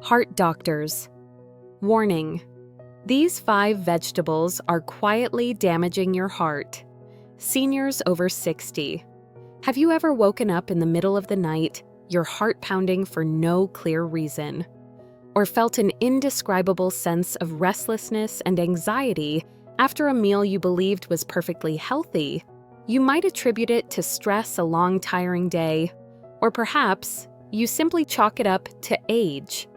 Heart doctors. Warning: these 5 vegetables are quietly damaging your heart. Seniors over 60. Have you ever woken up in the middle of the night, your heart pounding for no clear reason? Or felt an indescribable sense of restlessness and anxiety after a meal you believed was perfectly healthy? You might attribute it to stress, a long, tiring day, or perhaps you simply chalk it up to age.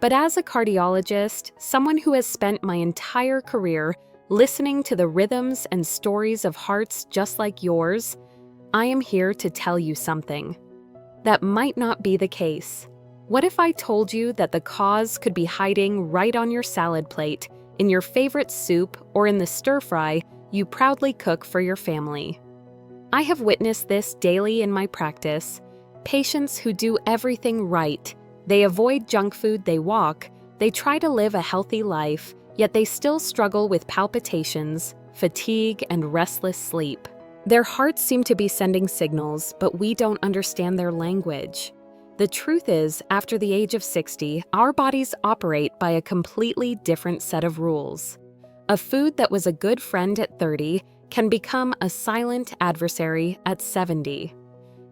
But as a cardiologist, someone who has spent my entire career listening to the rhythms and stories of hearts just like yours, I am here to tell you something. That might not be the case. What if I told you that the cause could be hiding right on your salad plate, in your favorite soup, or in the stir-fry you proudly cook for your family? I have witnessed this daily in my practice. Patients who do everything right. They avoid junk food, they walk, they try to live a healthy life, yet they still struggle with palpitations, fatigue, and restless sleep. Their hearts seem to be sending signals, but we don't understand their language. The truth is, after the age of 60, our bodies operate by a completely different set of rules. A food that was a good friend at 30 can become a silent adversary at 70.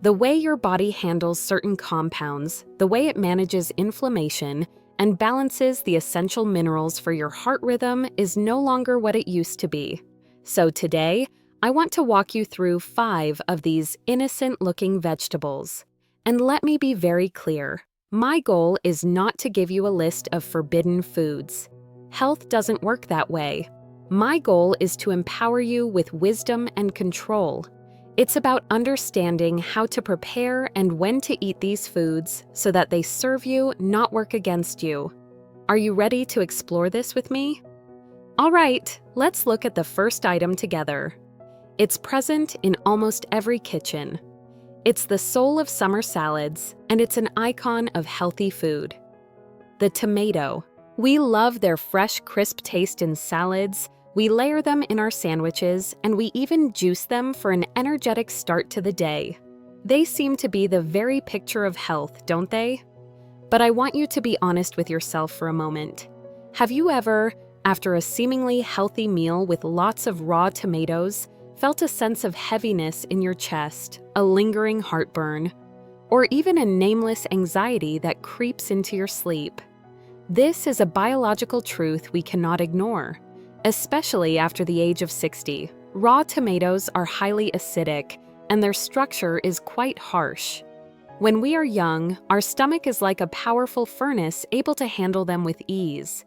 The way your body handles certain compounds, the way it manages inflammation, and balances the essential minerals for your heart rhythm is no longer what it used to be. So today, I want to walk you through 5 of these innocent-looking vegetables. And let me be very clear, my goal is not to give you a list of forbidden foods. Health doesn't work that way. My goal is to empower you with wisdom and control. It's about understanding how to prepare and when to eat these foods so that they serve you, not work against you. Are you ready to explore this with me? All right, let's look at the first item together. It's present in almost every kitchen. It's the soul of summer salads, and it's an icon of healthy food. The tomato. We love their fresh, crisp taste in salads. We layer them in our sandwiches, and we even juice them for an energetic start to the day. They seem to be the very picture of health, don't they? But I want you to be honest with yourself for a moment. Have you ever, after a seemingly healthy meal with lots of raw tomatoes, felt a sense of heaviness in your chest, a lingering heartburn, or even a nameless anxiety that creeps into your sleep? This is a biological truth we cannot ignore. Especially after the age of 60, raw tomatoes are highly acidic, and their structure is quite harsh. When we are young, our stomach is like a powerful furnace able to handle them with ease.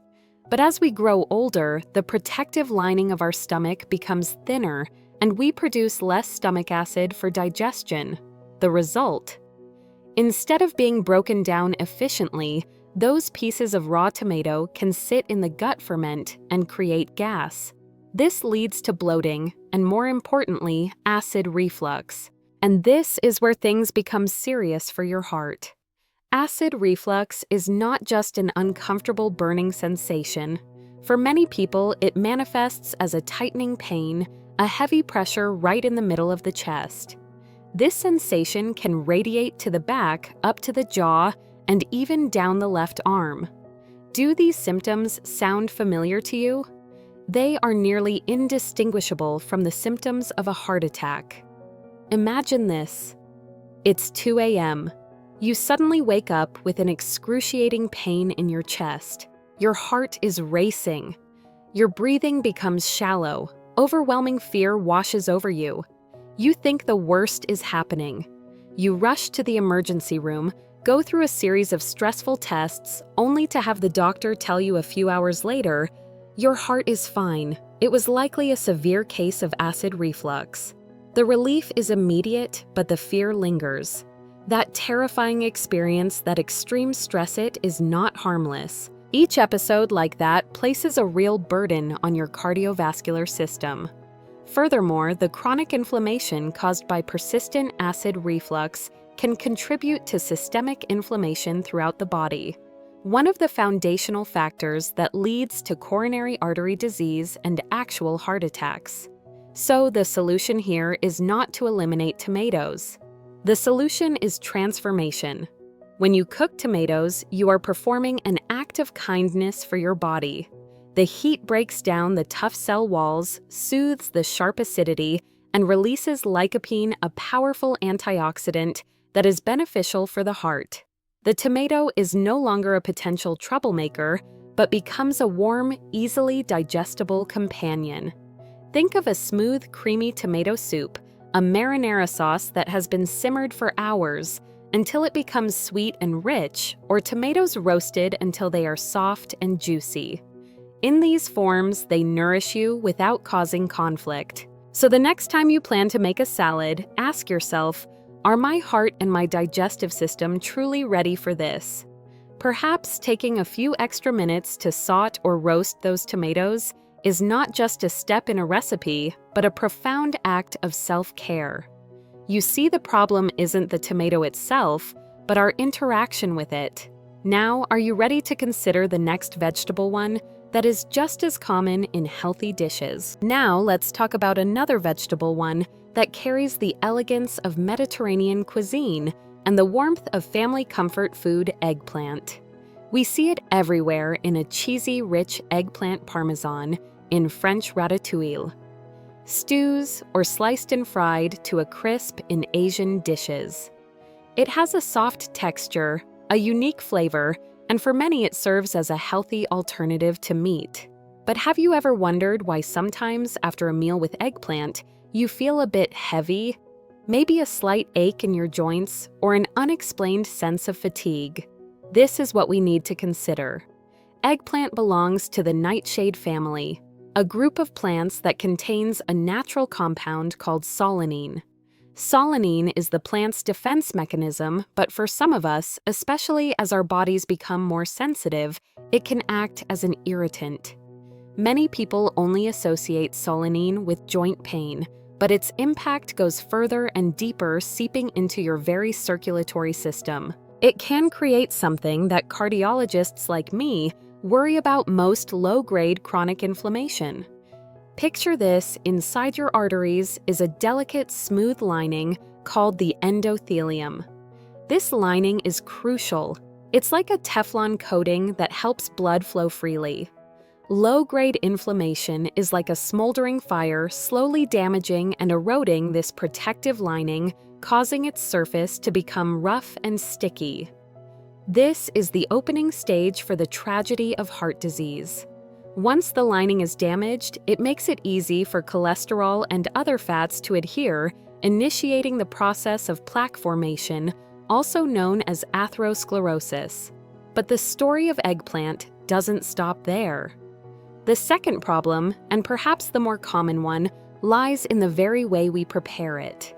But as we grow older, the protective lining of our stomach becomes thinner, and we produce less stomach acid for digestion. The result? Instead of being broken down efficiently, those pieces of raw tomato can sit in the gut ferment and create gas. This leads to bloating and, more importantly, acid reflux. And this is where things become serious for your heart. Acid reflux is not just an uncomfortable burning sensation. For many people, it manifests as a tightening pain, a heavy pressure right in the middle of the chest. This sensation can radiate to the back, up to the jaw, and even down the left arm. Do these symptoms sound familiar to you? They are nearly indistinguishable from the symptoms of a heart attack. Imagine this. It's 2 a.m. You suddenly wake up with an excruciating pain in your chest. Your heart is racing. Your breathing becomes shallow. Overwhelming fear washes over you. You think the worst is happening. You rush to the emergency room, go through a series of stressful tests, only to have the doctor tell you a few hours later, your heart is fine. It was likely a severe case of acid reflux. The relief is immediate, but the fear lingers. That terrifying experience, that extreme stress is not harmless. Each episode like that places a real burden on your cardiovascular system. Furthermore, the chronic inflammation caused by persistent acid reflux can contribute to systemic inflammation throughout the body, one of the foundational factors that leads to coronary artery disease and actual heart attacks. So the solution here is not to eliminate tomatoes. The solution is transformation. When you cook tomatoes, you are performing an act of kindness for your body. The heat breaks down the tough cell walls, soothes the sharp acidity, and releases lycopene, a powerful antioxidant that is beneficial for the heart. The tomato is no longer a potential troublemaker, but becomes a warm, easily digestible companion. Think of a smooth, creamy tomato soup, a marinara sauce that has been simmered for hours until it becomes sweet and rich, or tomatoes roasted until they are soft and juicy. In these forms, they nourish you without causing conflict. So the next time you plan to make a salad, ask yourself, are my heart and my digestive system truly ready for this? Perhaps taking a few extra minutes to saute or roast those tomatoes is not just a step in a recipe, but a profound act of self-care. You see, the problem isn't the tomato itself, but our interaction with it. Now, are you ready to consider the next vegetable one that is just as common in healthy dishes? Now, let's talk about another vegetable one that carries the elegance of Mediterranean cuisine and the warmth of family comfort food: eggplant. We see it everywhere in a cheesy, rich eggplant parmesan, in French ratatouille, stews, or sliced and fried to a crisp in Asian dishes. It has a soft texture, a unique flavor, and for many it serves as a healthy alternative to meat. But have you ever wondered why sometimes after a meal with eggplant, you feel a bit heavy? Maybe a slight ache in your joints or an unexplained sense of fatigue? This is what we need to consider. Eggplant belongs to the nightshade family, a group of plants that contains a natural compound called solanine. Solanine is the plant's defense mechanism, but for some of us, especially as our bodies become more sensitive, it can act as an irritant. Many people only associate solanine with joint pain, but its impact goes further and deeper, seeping into your very circulatory system. It can create something that cardiologists like me worry about most: low-grade chronic inflammation. Picture this: inside your arteries is a delicate, smooth lining called the endothelium. This lining is crucial. It's like a Teflon coating that helps blood flow freely. Low-grade inflammation is like a smoldering fire, slowly damaging and eroding this protective lining, causing its surface to become rough and sticky. This is the opening stage for the tragedy of heart disease. Once the lining is damaged, it makes it easy for cholesterol and other fats to adhere, initiating the process of plaque formation, also known as atherosclerosis. But the story of eggplant doesn't stop there. The second problem, and perhaps the more common one, lies in the very way we prepare it.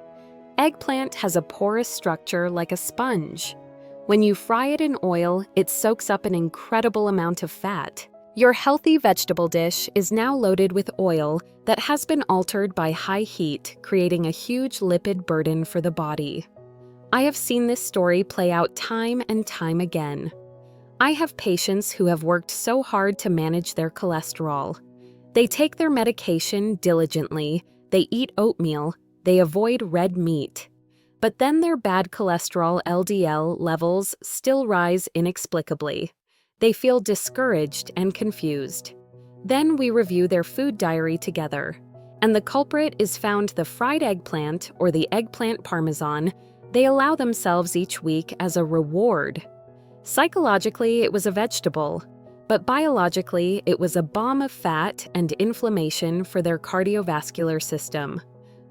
Eggplant has a porous structure like a sponge. When you fry it in oil, it soaks up an incredible amount of fat. Your healthy vegetable dish is now loaded with oil that has been altered by high heat, creating a huge lipid burden for the body. I have seen this story play out time and time again. I have patients who have worked so hard to manage their cholesterol. They take their medication diligently, they eat oatmeal, they avoid red meat. But then their bad cholesterol LDL levels still rise inexplicably. They feel discouraged and confused. Then we review their food diary together, and the culprit is found: the fried eggplant or the eggplant parmesan they allow themselves each week as a reward. Psychologically, it was a vegetable, but biologically, it was a bomb of fat and inflammation for their cardiovascular system.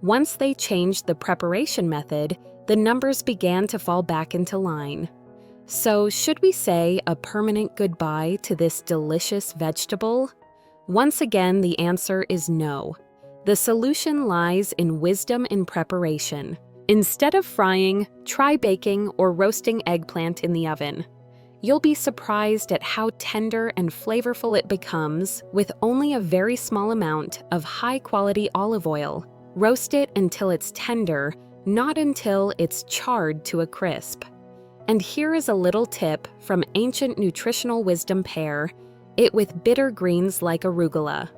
Once they changed the preparation method, the numbers began to fall back into line. So, should we say a permanent goodbye to this delicious vegetable? Once again, the answer is no. The solution lies in wisdom in preparation. Instead of frying, try baking or roasting eggplant in the oven. You'll be surprised at how tender and flavorful it becomes with only a very small amount of high-quality olive oil. Roast it until it's tender, not until it's charred to a crisp. And here is a little tip from ancient nutritional wisdom: pair it with bitter greens like arugula.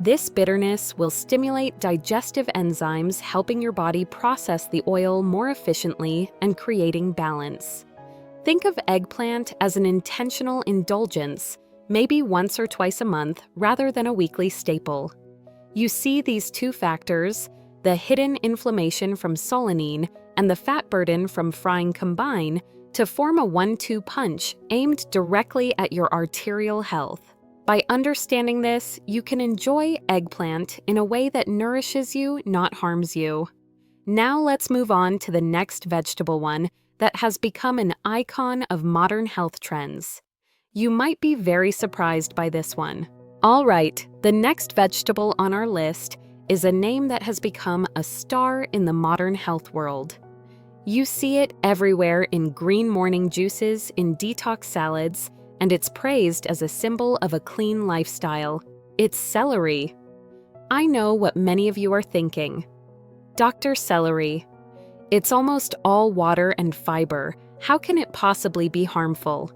This bitterness will stimulate digestive enzymes, helping your body process the oil more efficiently and creating balance. Think of eggplant as an intentional indulgence, maybe once or twice a month rather than a weekly staple. You see these two factors, the hidden inflammation from solanine and the fat burden from frying combine to form a 1-2 punch aimed directly at your arterial health. By understanding this, you can enjoy eggplant in a way that nourishes you, not harms you. Now let's move on to the next vegetable one that has become an icon of modern health trends. You might be very surprised by this one. All right, the next vegetable on our list is a name that has become a star in the modern health world. You see it everywhere in green morning juices, in detox salads, and it's praised as a symbol of a clean lifestyle. It's celery. I know what many of you are thinking. Dr. Celery. It's almost all water and fiber. How can it possibly be harmful?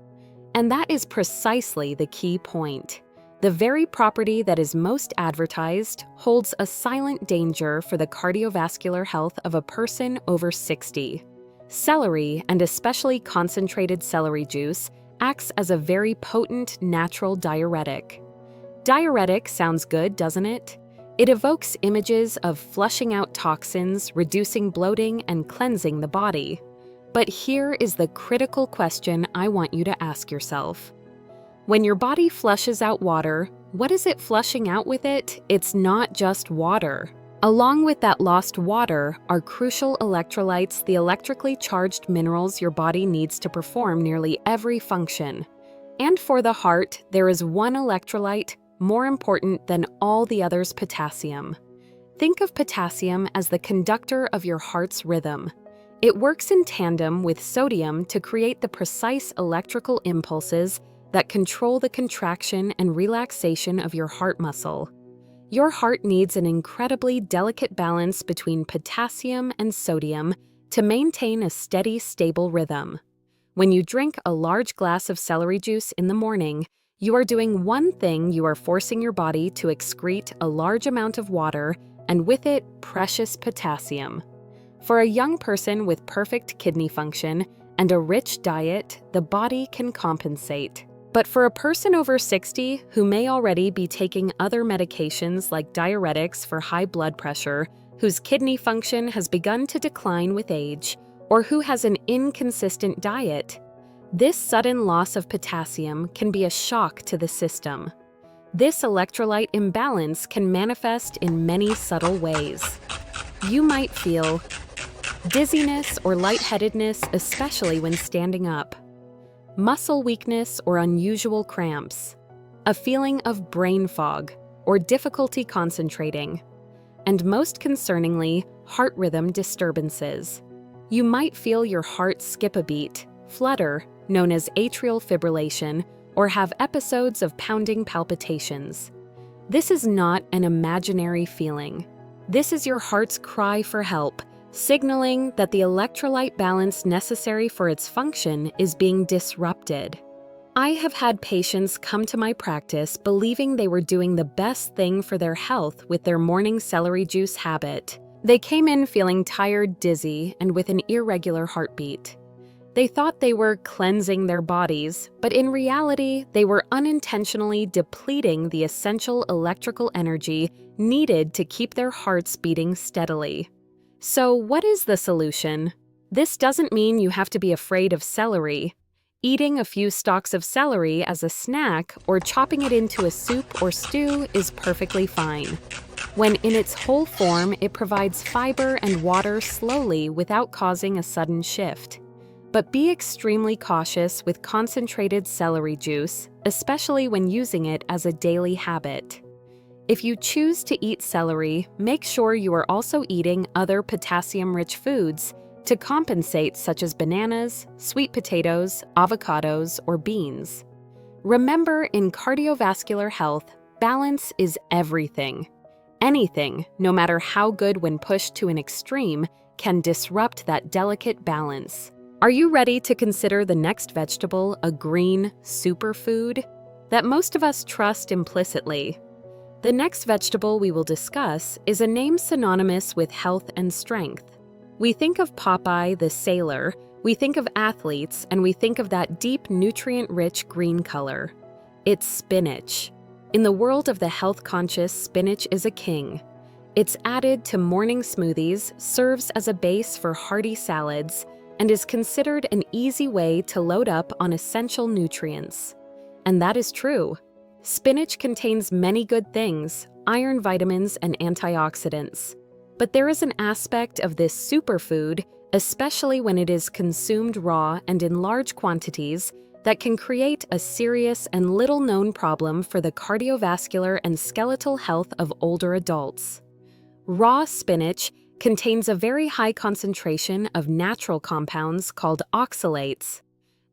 And that is precisely the key point. The very property that is most advertised holds a silent danger for the cardiovascular health of a person over 60. Celery, and especially concentrated celery juice, acts as a very potent natural diuretic. Diuretic sounds good, doesn't it? It evokes images of flushing out toxins, reducing bloating, and cleansing the body. But here is the critical question I want you to ask yourself. When your body flushes out water, what is it flushing out with it? It's not just water. Along with that lost water are crucial electrolytes, the electrically charged minerals your body needs to perform nearly every function. And for the heart, there is one electrolyte more important than all the others: potassium. Think of potassium as the conductor of your heart's rhythm. It works in tandem with sodium to create the precise electrical impulses that control the contraction and relaxation of your heart muscle. Your heart needs an incredibly delicate balance between potassium and sodium to maintain a steady, stable rhythm. When you drink a large glass of celery juice in the morning, you are doing one thing: you are forcing your body to excrete a large amount of water, and with it, precious potassium. For a young person with perfect kidney function and a rich diet, the body can compensate. But for a person over 60 who may already be taking other medications like diuretics for high blood pressure, whose kidney function has begun to decline with age, or who has an inconsistent diet, this sudden loss of potassium can be a shock to the system. This electrolyte imbalance can manifest in many subtle ways. You might feel dizziness or lightheadedness, especially when standing up, muscle weakness or unusual cramps, a feeling of brain fog or difficulty concentrating, and most concerningly, heart rhythm disturbances. You might feel your heart skip a beat, flutter, known as atrial fibrillation, or have episodes of pounding palpitations. This is not an imaginary feeling. This is your heart's cry for help, signaling that the electrolyte balance necessary for its function is being disrupted. I have had patients come to my practice believing they were doing the best thing for their health with their morning celery juice habit. They came in feeling tired, dizzy, and with an irregular heartbeat. They thought they were cleansing their bodies, but in reality, they were unintentionally depleting the essential electrical energy needed to keep their hearts beating steadily. So, what is the solution? This doesn't mean you have to be afraid of celery. Eating a few stalks of celery as a snack or chopping it into a soup or stew is perfectly fine. When in its whole form, it provides fiber and water slowly without causing a sudden shift. But be extremely cautious with concentrated celery juice, especially when using it as a daily habit. If you choose to eat celery, make sure you are also eating other potassium-rich foods to compensate, such as bananas, sweet potatoes, avocados, or beans. Remember, in cardiovascular health, balance is everything. Anything, no matter how good when pushed to an extreme, can disrupt that delicate balance. Are you ready to consider the next vegetable a green superfood that most of us trust implicitly? The next vegetable we will discuss is a name synonymous with health and strength. We think of Popeye the sailor, We think of athletes and we think of that deep, nutrient-rich green color. It's spinach. In the world of the health-conscious, spinach is a king. It's added to morning smoothies, serves as a base for hearty salads, and is considered an easy way to load up on essential nutrients. And that is true. Spinach contains many good things, iron, vitamins, and antioxidants. But there is an aspect of this superfood, especially when it is consumed raw and in large quantities, that can create a serious and little-known problem for the cardiovascular and skeletal health of older adults. Raw spinach contains a very high concentration of natural compounds called oxalates.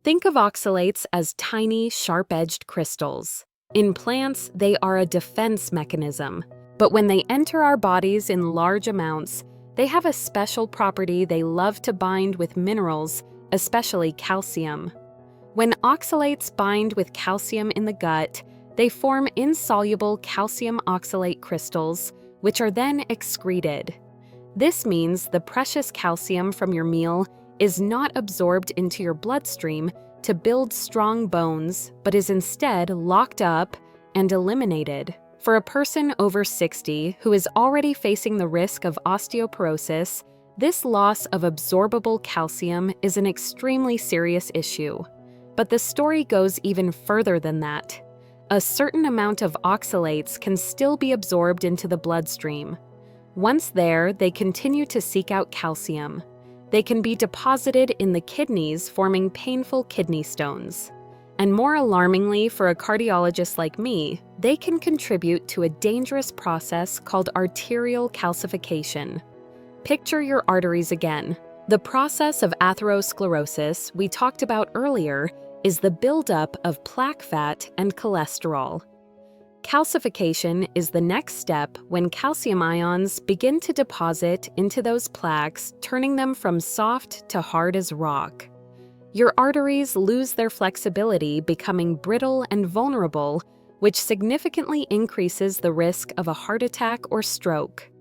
Think of oxalates as tiny, sharp-edged crystals. In plants, they are a defense mechanism, but when they enter our bodies in large amounts, they have a special property: they love to bind with minerals, especially calcium. When oxalates bind with calcium in the gut, they form insoluble calcium oxalate crystals, which are then excreted. This means the precious calcium from your meal is not absorbed into your bloodstream to build strong bones, but is instead locked up and eliminated. For a person over 60 who is already facing the risk of osteoporosis, this loss of absorbable calcium is an extremely serious issue. But the story goes even further than that. A certain amount of oxalates can still be absorbed into the bloodstream. Once there, they continue to seek out calcium. They can be deposited in the kidneys, forming painful kidney stones. And more alarmingly for a cardiologist like me, they can contribute to a dangerous process called arterial calcification. Picture your arteries again. The process of atherosclerosis we talked about earlier is the buildup of plaque fat and cholesterol. Calcification is the next step when calcium ions begin to deposit into those plaques, turning them from soft to hard as rock. Your arteries lose their flexibility, becoming brittle and vulnerable, which significantly increases the risk of a heart attack or stroke.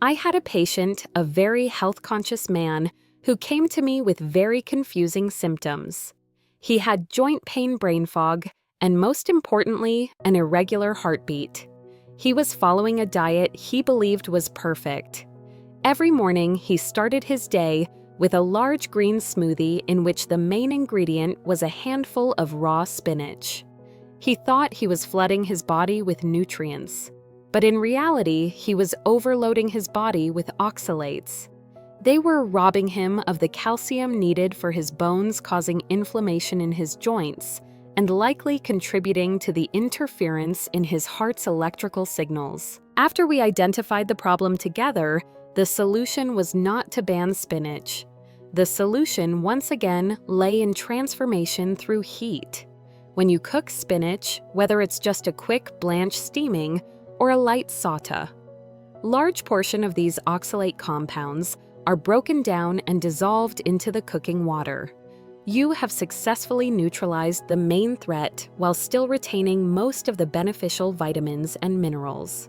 I had a patient, a very health-conscious man, who came to me with very confusing symptoms. He had joint pain, brain fog, and most importantly, an irregular heartbeat. He was following a diet he believed was perfect. Every morning, he started his day with a large green smoothie in which the main ingredient was a handful of raw spinach. He thought he was flooding his body with nutrients, but in reality, he was overloading his body with oxalates. They were robbing him of the calcium needed for his bones, causing inflammation in his joints, and likely contributing to the interference in his heart's electrical signals. After we identified the problem together, the solution was not to ban spinach. The solution, once again, lay in transformation through heat. When you cook spinach, whether it's just a quick blanch steaming or a light saute, large portion of these oxalate compounds are broken down and dissolved into the cooking water. You have successfully neutralized the main threat while still retaining most of the beneficial vitamins and minerals.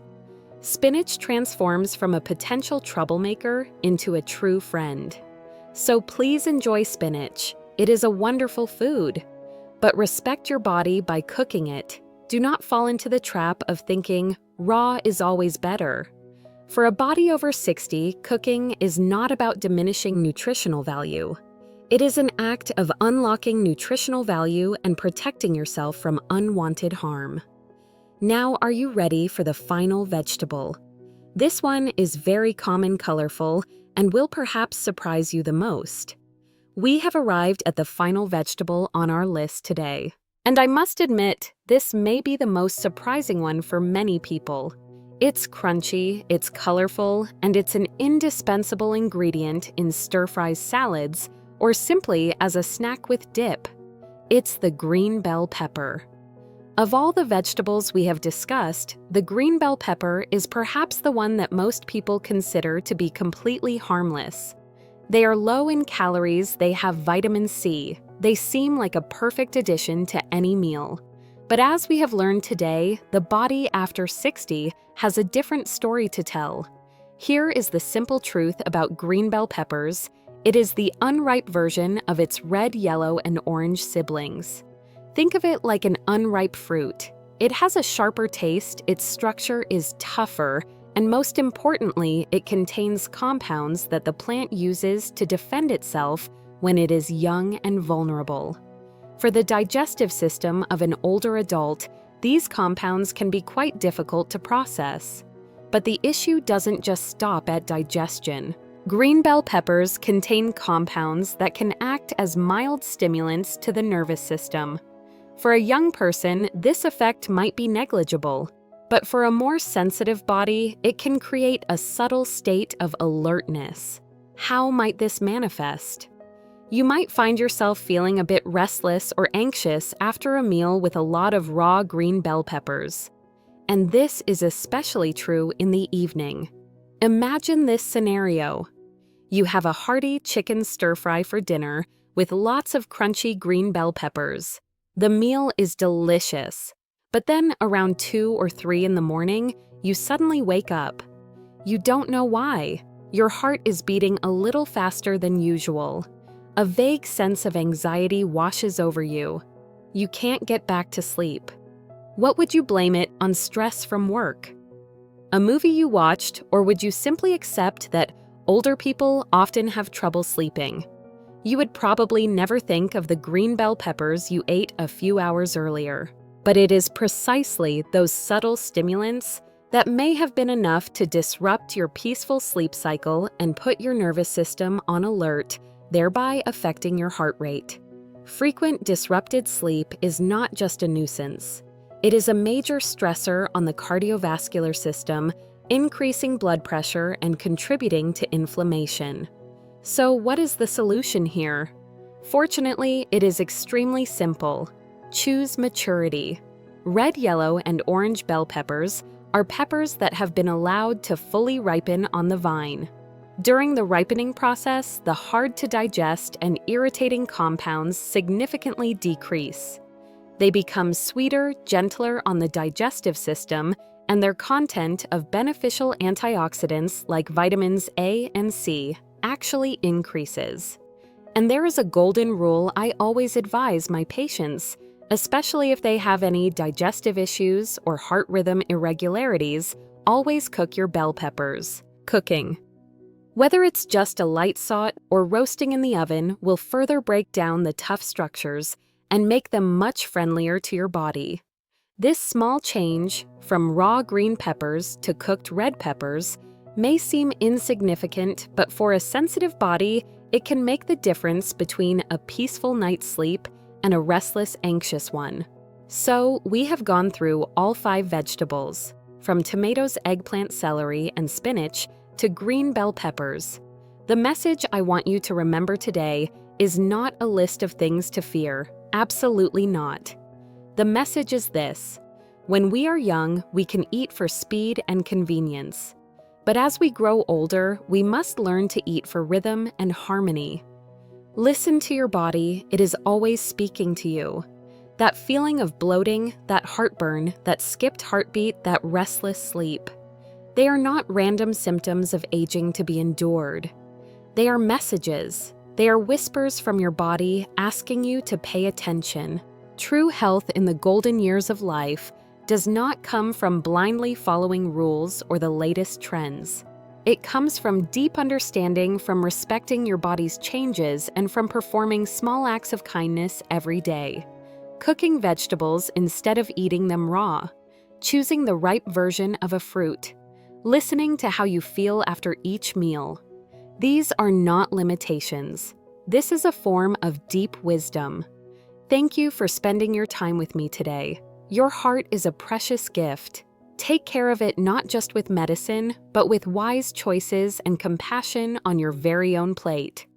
Spinach transforms from a potential troublemaker into a true friend. So please enjoy spinach. It is a wonderful food. But respect your body by cooking it. Do not fall into the trap of thinking raw is always better. For a body over 60, cooking is not about diminishing nutritional value. It is an act of unlocking nutritional value and protecting yourself from unwanted harm. Now, are you ready for the final vegetable? This one is very common, colorful, and will perhaps surprise you the most. We have arrived at the final vegetable on our list today. And I must admit, this may be the most surprising one for many people. It's crunchy, it's colorful, and it's an indispensable ingredient in stir-fry salads, or simply as a snack with dip. It's the green bell pepper. Of all the vegetables we have discussed, the green bell pepper is perhaps the one that most people consider to be completely harmless. They are low in calories, they have vitamin C, they seem like a perfect addition to any meal. But as we have learned today, the body after 60 has a different story to tell. Here is the simple truth about green bell peppers. It is the unripe version of its red, yellow, and orange siblings. Think of it like an unripe fruit. It has a sharper taste, its structure is tougher, and most importantly, it contains compounds that the plant uses to defend itself when it is young and vulnerable. For the digestive system of an older adult, these compounds can be quite difficult to process. But the issue doesn't just stop at digestion. Green bell peppers contain compounds that can act as mild stimulants to the nervous system. For a young person, this effect might be negligible, but for a more sensitive body, it can create a subtle state of alertness. How might this manifest? You might find yourself feeling a bit restless or anxious after a meal with a lot of raw green bell peppers. And this is especially true in the evening. Imagine this scenario. You have a hearty chicken stir-fry for dinner with lots of crunchy green bell peppers. The meal is delicious, but then around 2 or 3 in the morning, you suddenly wake up. You don't know why. Your heart is beating a little faster than usual. A vague sense of anxiety washes over you. You can't get back to sleep. What would you blame it on? Stress from work? A movie you watched, or would you simply accept that older people often have trouble sleeping? You would probably never think of the green bell peppers you ate a few hours earlier. But it is precisely those subtle stimulants that may have been enough to disrupt your peaceful sleep cycle and put your nervous system on alert, thereby affecting your heart rate. Frequent disrupted sleep is not just a nuisance. It is a major stressor on the cardiovascular system, increasing blood pressure and contributing to inflammation. So what is the solution here? Fortunately, it is extremely simple. Choose maturity. Red, yellow, and orange bell peppers are peppers that have been allowed to fully ripen on the vine. During the ripening process, the hard-to-digest and irritating compounds significantly decrease. They become sweeter, gentler on the digestive system, and their content of beneficial antioxidants like vitamins A and C actually increases. And there is a golden rule I always advise my patients, especially if they have any digestive issues or heart rhythm irregularities: always cook your bell peppers. Cooking. Whether it's just a light saute or roasting in the oven will further break down the tough structures and make them much friendlier to your body. This small change, from raw green peppers to cooked red peppers, may seem insignificant, but for a sensitive body, it can make the difference between a peaceful night's sleep and a restless, anxious one. So, we have gone through all 5 vegetables, from tomatoes, eggplant, celery, and spinach to green bell peppers. The message I want you to remember today is not a list of things to fear. Absolutely not. The message is this: when we are young, we can eat for speed and convenience. But as we grow older, we must learn to eat for rhythm and harmony. Listen to your body, it is always speaking to you. That feeling of bloating, that heartburn, that skipped heartbeat, that restless sleep. They are not random symptoms of aging to be endured. They are messages. They are whispers from your body asking you to pay attention. True health in the golden years of life does not come from blindly following rules or the latest trends. It comes from deep understanding, from respecting your body's changes, and from performing small acts of kindness every day. Cooking vegetables instead of eating them raw. Choosing the ripe version of a fruit. Listening to how you feel after each meal. These are not limitations. This is a form of deep wisdom. Thank you for spending your time with me today. Your heart is a precious gift. Take care of it not just with medicine, but with wise choices and compassion on your very own plate.